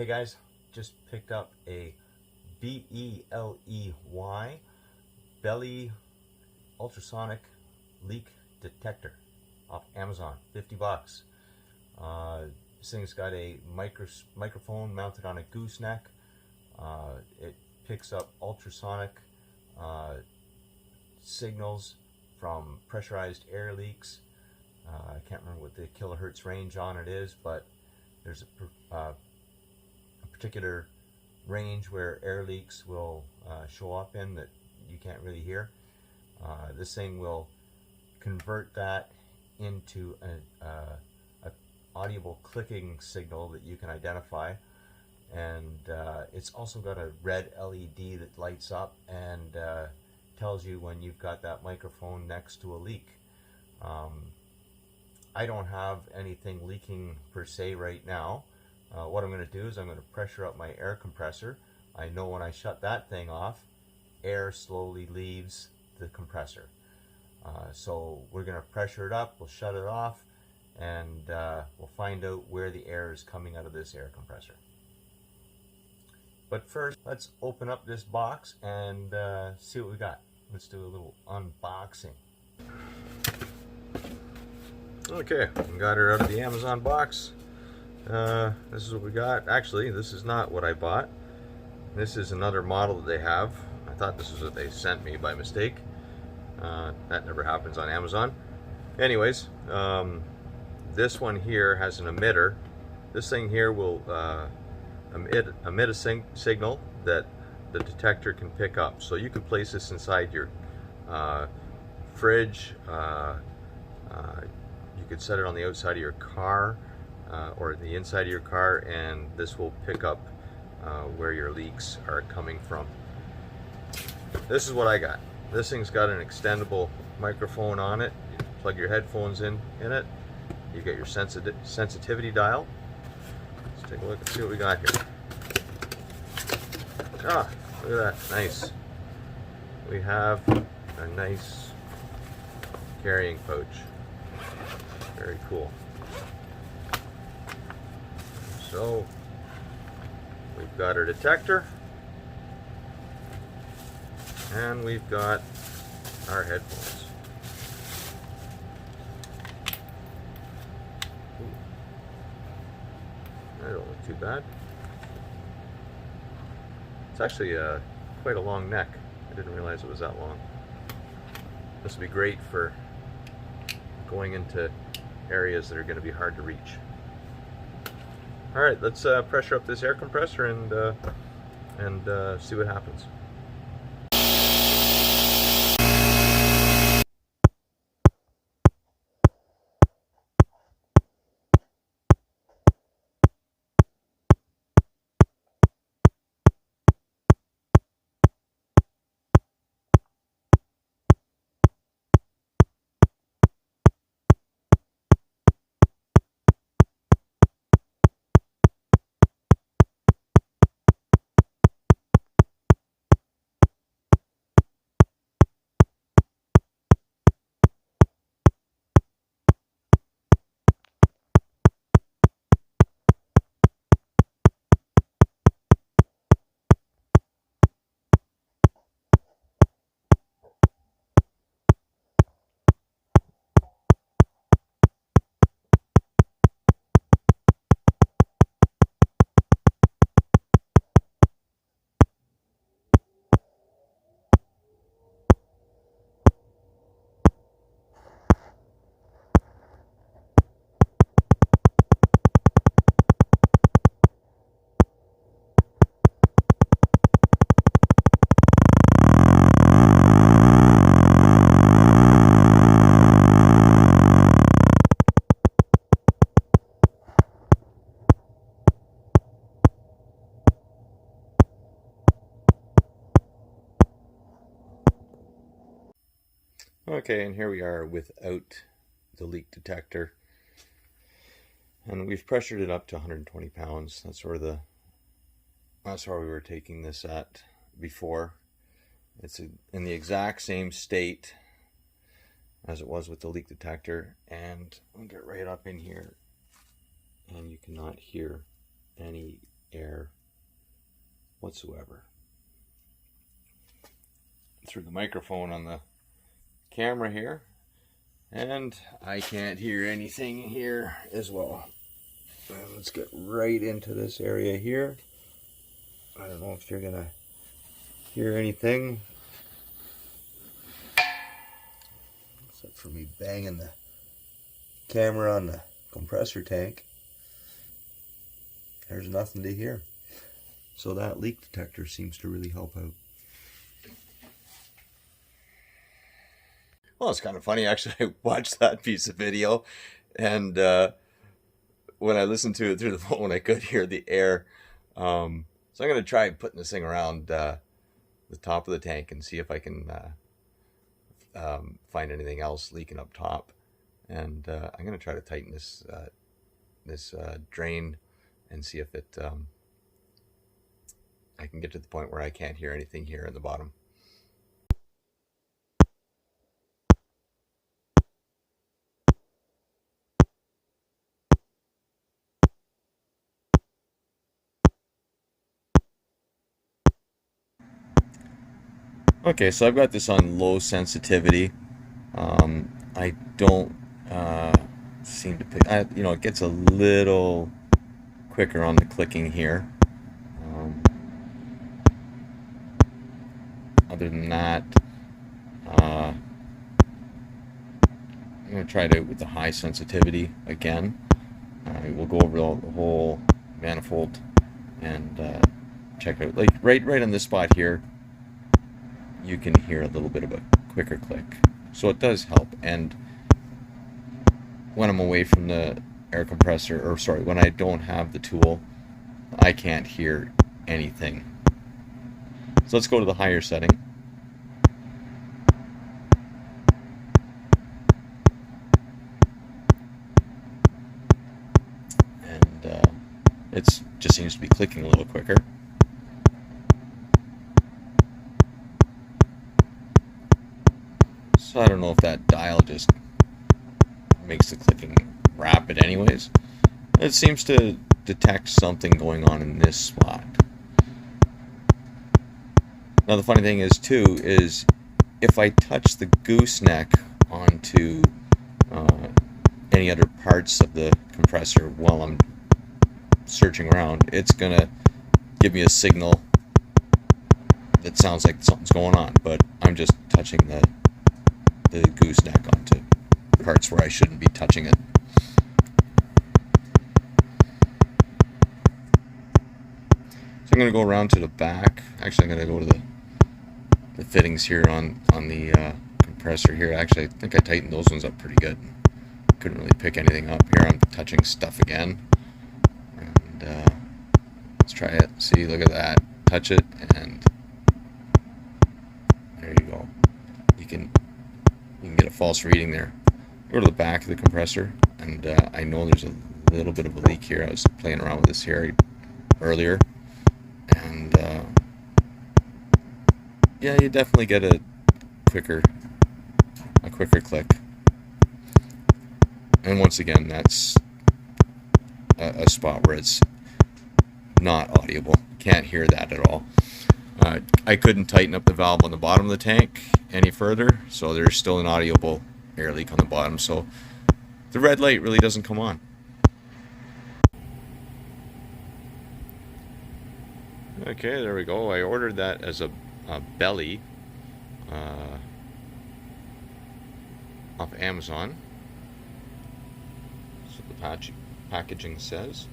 Hey guys, just picked up a Beley Beley ultrasonic leak detector off Amazon, 50 bucks. This thing's got a microphone mounted on a gooseneck. It picks up ultrasonic signals from pressurized air leaks. I can't remember what the kilohertz range on it is, but there's a particular range where air leaks will show up in that you can't really hear. This thing will convert that into a audible clicking signal that you can identify, and it's also got a red LED that lights up and tells you when you've got that microphone next to a leak. I don't have anything leaking per se right now. What I'm going to do is I'm going to pressure up my air compressor. I know when I shut that thing off, air slowly leaves the compressor. So we're going to pressure it up, we'll shut it off, and we'll find out where the air is coming out of this air compressor. But first, let's open up this box and see what we got. Let's do a little unboxing. Okay, we got her out of the Amazon box. This is what we got. Actually, this is not what I bought. This is another model that they have. I thought this was what they sent me by mistake. That never happens on Amazon. Anyways, this one here has an emitter. This thing here will emit a signal that the detector can pick up. So you can place this inside your fridge. You could set it on the outside of your car or the inside of your car, and this will pick up where your leaks are coming from. This is what I got. This thing's got an extendable microphone on it. You can plug your headphones in it. You get your sensitivity dial. Let's take a look and see what we got here. Ah, look at that. Nice. We have a nice carrying pouch. Very cool. So we've got our detector, and we've got our headphones. They don't look too bad. It's actually quite a long neck. I didn't realize it was that long. This would be great for going into areas that are going to be hard to reach. All right, let's pressure up this air compressor and see what happens. Okay, and here we are without the leak detector, and we've pressured it up to 120 pounds. That's where we were taking this at before. It's in the exact same state as it was with the leak detector, and I'll get right up in here, and you cannot hear any air whatsoever. Through the microphone on the camera here, and I can't hear anything here as well. Let's get right into this area here. I don't know if you're gonna hear anything except for me banging the camera on the compressor tank. There's nothing to hear. So that leak detector seems to really help out. Well, it's kind of funny actually. I watched that piece of video, and when I listened to it through the phone, I could hear the air. So I'm going to try putting this thing around the top of the tank and see if I can find anything else leaking up top. And I'm going to try to tighten this drain and see if I can get to the point where I can't hear anything here in the bottom. Okay, so I've got this on low sensitivity. I don't seem to pick. It gets a little quicker on the clicking here. Other than that, I'm going to try it out with the high sensitivity again. We'll go over the whole manifold and check out. Like right on this spot here, you can hear a little bit of a quicker click. So it does help. And when I'm away from the air compressor, or sorry, when I don't have the tool, I can't hear anything. So let's go to the higher setting. And it just seems to be clicking a little quicker. So I don't know if that dial just makes the clicking rapid anyways. It seems to detect something going on in this spot. Now the funny thing is too, is if I touch the gooseneck onto any other parts of the compressor while I'm searching around, it's gonna give me a signal that sounds like something's going on, but I'm just touching the gooseneck onto parts where I shouldn't be touching it. So I'm going to go around to the back. Actually, I'm going to go to the fittings here on the compressor here. Actually, I think I tightened those ones up pretty good. Couldn't really pick anything up. Here I'm touching stuff again. And let's try it. See, look at that. Touch it, and there you go. You can get a false reading there. Go to the back of the compressor, and I know there's a little bit of a leak here. I was playing around with this here earlier, and yeah, you definitely get a quicker click. And once again, that's a spot where it's not audible. Can't hear that at all. I couldn't tighten up the valve on the bottom of the tank any further, so there's still an audible air leak on the bottom, so the red light really doesn't come on. Okay, there we go. I ordered that as a Beley off Amazon. So the packaging says.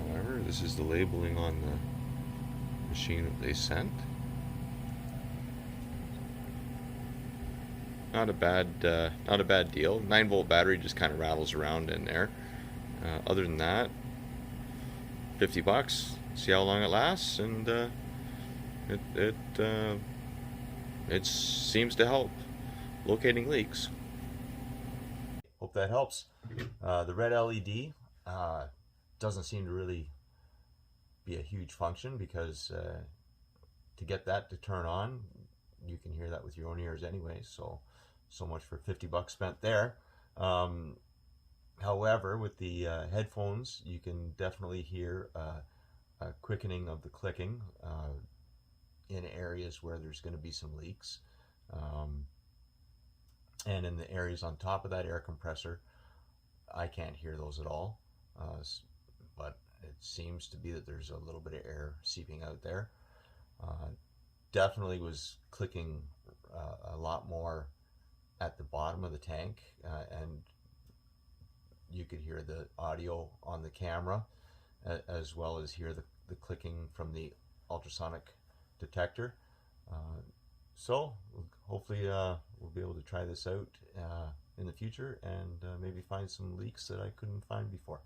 However, this is the labeling on the machine that they sent. Not a bad deal. 9-volt battery just kind of rattles around in there. Other than that, $50. See how long it lasts, and it seems to help locating leaks. Hope that helps. The red LED doesn't seem to really be a huge function, because to get that to turn on, you can hear that with your own ears anyway. So much for $50 spent there. However, with the headphones, you can definitely hear a quickening of the clicking in areas where there's going to be some leaks. Um, and in the areas on top of that air compressor, I can't hear those at all. But it seems to be that there's a little bit of air seeping out there. Definitely was clicking a lot more at the bottom of the tank, and you could hear the audio on the camera as well as hear the clicking from the ultrasonic detector. So hopefully we'll be able to try this out in the future and maybe find some leaks that I couldn't find before.